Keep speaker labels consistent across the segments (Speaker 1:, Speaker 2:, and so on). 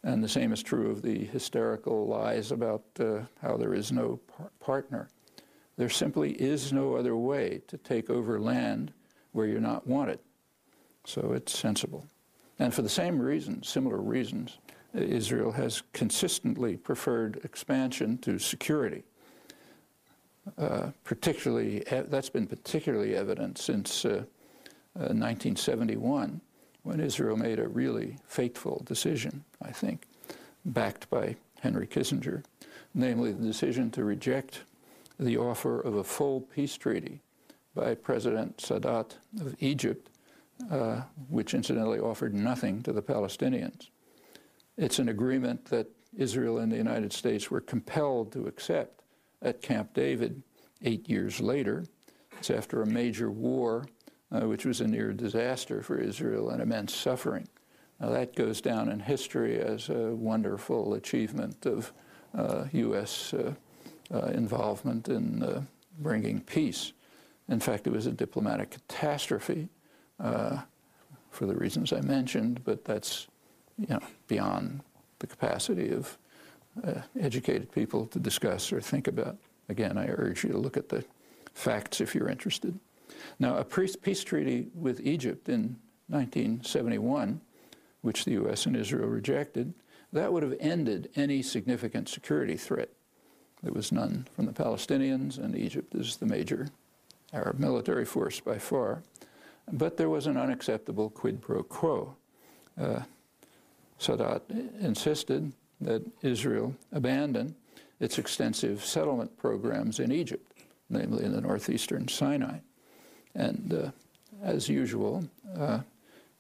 Speaker 1: And the same is true of the hysterical lies about how there is no partner. There simply is no other way to take over land where you're not wanted. So it's sensible. And for the same reasons, similar reasons, Israel has consistently preferred expansion to security. That's been particularly evident since 1971, when Israel made a really fateful decision, I think, backed by Henry Kissinger, namely the decision to reject the offer of a full peace treaty by President Sadat of Egypt, which incidentally offered nothing to the Palestinians. It's an agreement that Israel and the United States were compelled to accept at Camp David 8 years later. It's after a major war, which was a near disaster for Israel and immense suffering. Now, that goes down in history as a wonderful achievement of U.S. Involvement in bringing peace. In fact, it was a diplomatic catastrophe for the reasons I mentioned, but that's beyond the capacity of educated people to discuss or think about. Again, I urge you to look at the facts if you're interested. Now, a peace treaty with Egypt in 1971, which the U.S. and Israel rejected, that would have ended any significant security threat. There was none from the Palestinians, and Egypt is the major Arab military force by far. But there was an unacceptable quid pro quo. Sadat insisted that Israel abandon its extensive settlement programs in Egypt, namely in the northeastern Sinai. And as usual,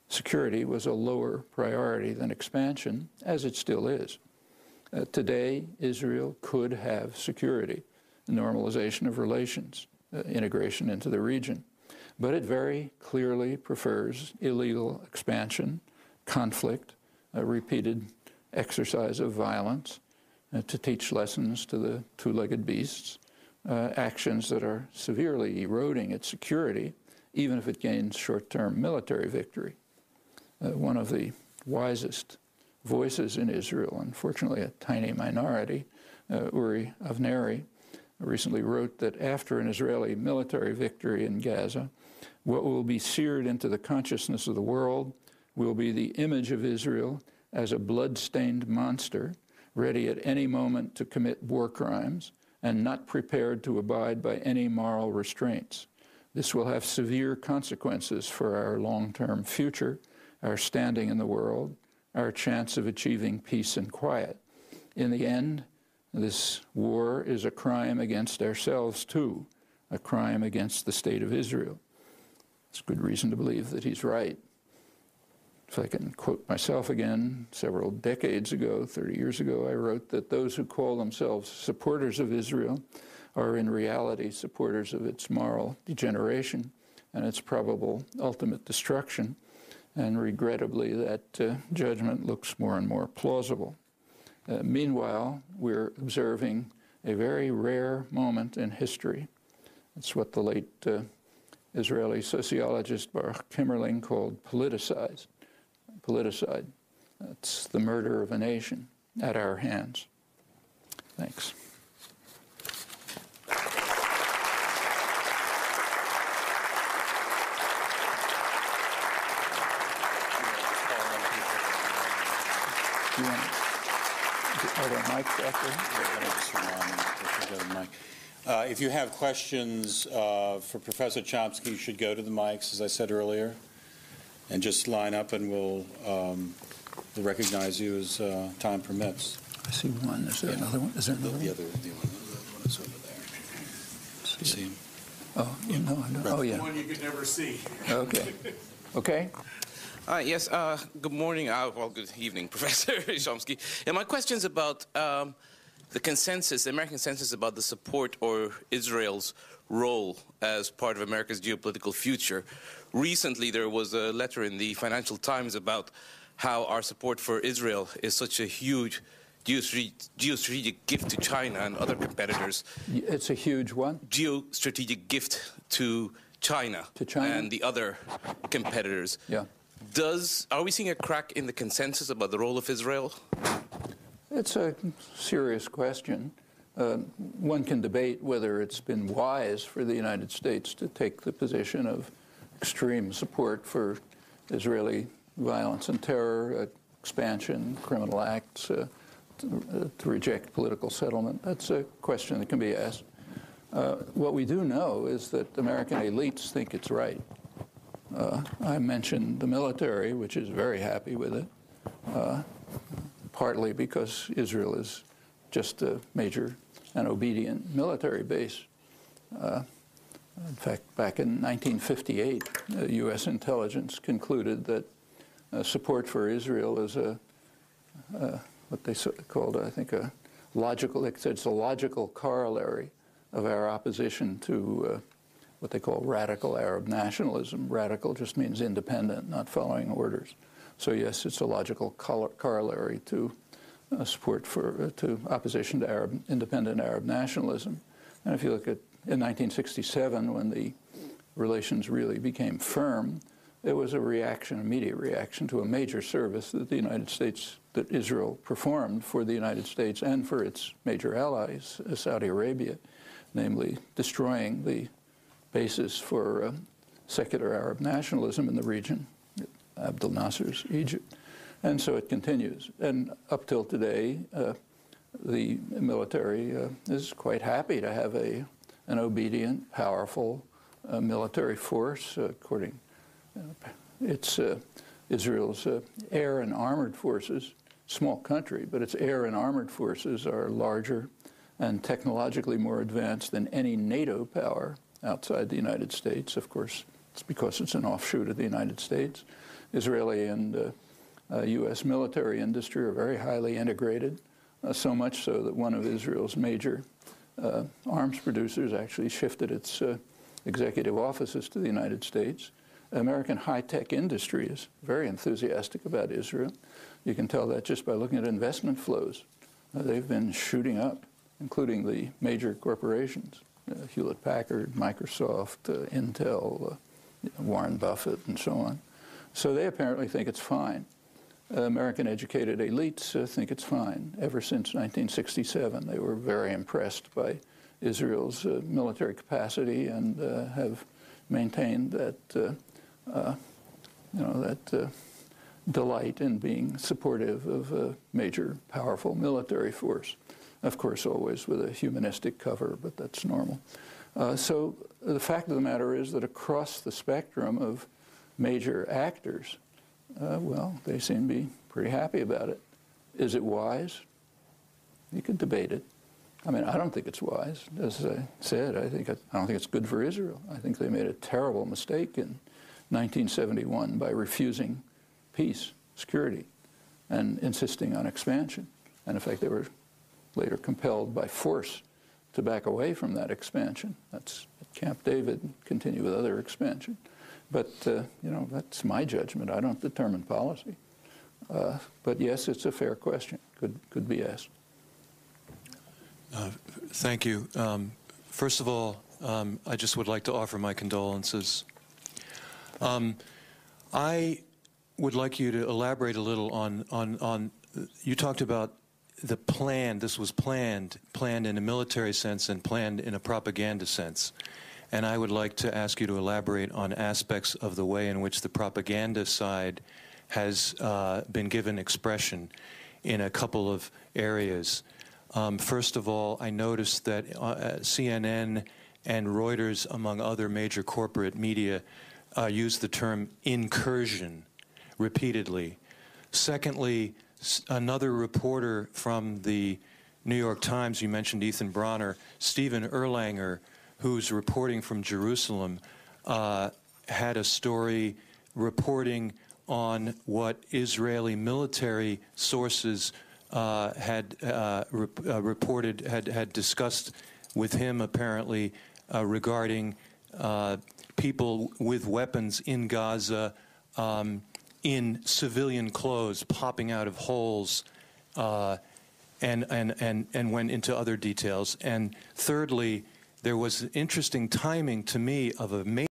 Speaker 1: security was a lower priority than expansion, as it still is. Today, Israel could have security, normalization of relations, integration into the region, but it very clearly prefers illegal expansion, conflict, repeated exercise of violence, to teach lessons to the two-legged beasts, actions that are severely eroding its security, even if it gains short-term military victory. One of the wisest voices in Israel, unfortunately a tiny minority, Uri Avneri, recently wrote that after an Israeli military victory in Gaza, what will be seared into the consciousness of the world will be the image of Israel as a blood-stained monster, ready at any moment to commit war crimes and not prepared to abide by any moral restraints. This will have severe consequences for our long-term future, our standing in the world, our chance of achieving peace and quiet. In the end, this war is a crime against ourselves too, a crime against the state of Israel. It's good reason to believe that he's right. If I can quote myself again, several decades ago, 30 years ago, I wrote that those who call themselves supporters of Israel are in reality supporters of its moral degeneration and its probable ultimate destruction. And regrettably, that judgment looks more and more plausible. Meanwhile, we're observing a very rare moment in history. It's what the late Israeli sociologist Baruch Kimmerling called politicide. That's the murder of a nation at our hands. Thanks. Are there mics after?
Speaker 2: If you have questions for Professor Chomsky, you should go to the mics, as I said earlier, and just line up, and we'll recognize you as time permits.
Speaker 1: I see one. Is there another one? Is there another one?
Speaker 2: The other one is over there.
Speaker 1: Let's see. Oh, no, I don't. Oh, yeah.
Speaker 3: One you could never see.
Speaker 1: Okay. Okay.
Speaker 4: Yes, good morning, well, good evening, Professor Chomsky. And my question is about the consensus, the American consensus about the support or Israel's role as part of America's geopolitical future. Recently, there was a letter in the Financial Times about how our support for Israel is such a huge geostrategic gift to China and other competitors.
Speaker 1: It's a huge one?
Speaker 4: Geostrategic gift to China.
Speaker 1: To China?
Speaker 4: And the other competitors.
Speaker 1: Yeah.
Speaker 4: Are we seeing a crack in the consensus about the role of Israel?
Speaker 1: It's a serious question. One can debate whether it's been wise for the United States to take the position of extreme support for Israeli violence and terror, expansion, criminal acts, to reject political settlement. That's a question that can be asked. What we do know is that American elites think it's right. I mentioned the military, which is very happy with it, partly because Israel is just a major and obedient military base. In fact, back in 1958, U.S. intelligence concluded that support for Israel is what they called, I think, it's a logical corollary of our opposition to what they call radical Arab nationalism. Radical just means independent, not following orders. So yes, it's a logical corollary to support to opposition to independent Arab nationalism. And if you look at in 1967, when the relations really became firm, it was a reaction, immediate reaction to a major service that that Israel performed for the United States and for its major allies, Saudi Arabia, namely destroying the basis for secular Arab nationalism in the region, Abdel Nasser's Egypt. And so it continues. And up till today, the military is quite happy to have an obedient, powerful military force. It's Israel's air and armored forces, small country, but its air and armored forces are larger and technologically more advanced than any NATO power outside the United States. Of course, it's because it's an offshoot of the United States. Israeli and U.S. military industry are very highly integrated, so much so that one of Israel's major arms producers actually shifted its executive offices to the United States. American high-tech industry is very enthusiastic about Israel. You can tell that just by looking at investment flows. They've been shooting up, including the major corporations, Hewlett-Packard, Microsoft, Intel, Warren Buffett, and so on. So they apparently think it's fine. American educated elites think it's fine. Ever since 1967, they were very impressed by Israel's military capacity and have maintained that, that delight in being supportive of a major, powerful military force. Of course, always with a humanistic cover, but that's normal. So the fact of the matter is that across the spectrum of major actors, well, they seem to be pretty happy about it. Is it wise? You could debate it. I mean, I don't think it's wise. As I said, I don't think it's good for Israel. I think they made a terrible mistake in 1971 by refusing peace, security, and insisting on expansion. And in fact, they were later compelled by force to back away from that expansion. That's at Camp David, continue with other expansion. But, that's my judgment. I don't determine policy. But yes, it's a fair question. Could be asked.
Speaker 3: Thank you. First of all, I just would like to offer my condolences. I would like you to elaborate a little on you talked about the plan. This was planned in a military sense and planned in a propaganda sense. And I would like to ask you to elaborate on aspects of the way in which the propaganda side has been given expression in a couple of areas. First of all, I noticed that CNN and Reuters, among other major corporate media, use the term incursion repeatedly. Secondly, another reporter from the New York Times, you mentioned Ethan Bronner, Stephen Erlanger, who's reporting from Jerusalem, had a story reporting on what Israeli military sources had discussed with him, apparently, regarding people with weapons in Gaza in civilian clothes popping out of holes, and went into other details. And thirdly, there was interesting timing to me of a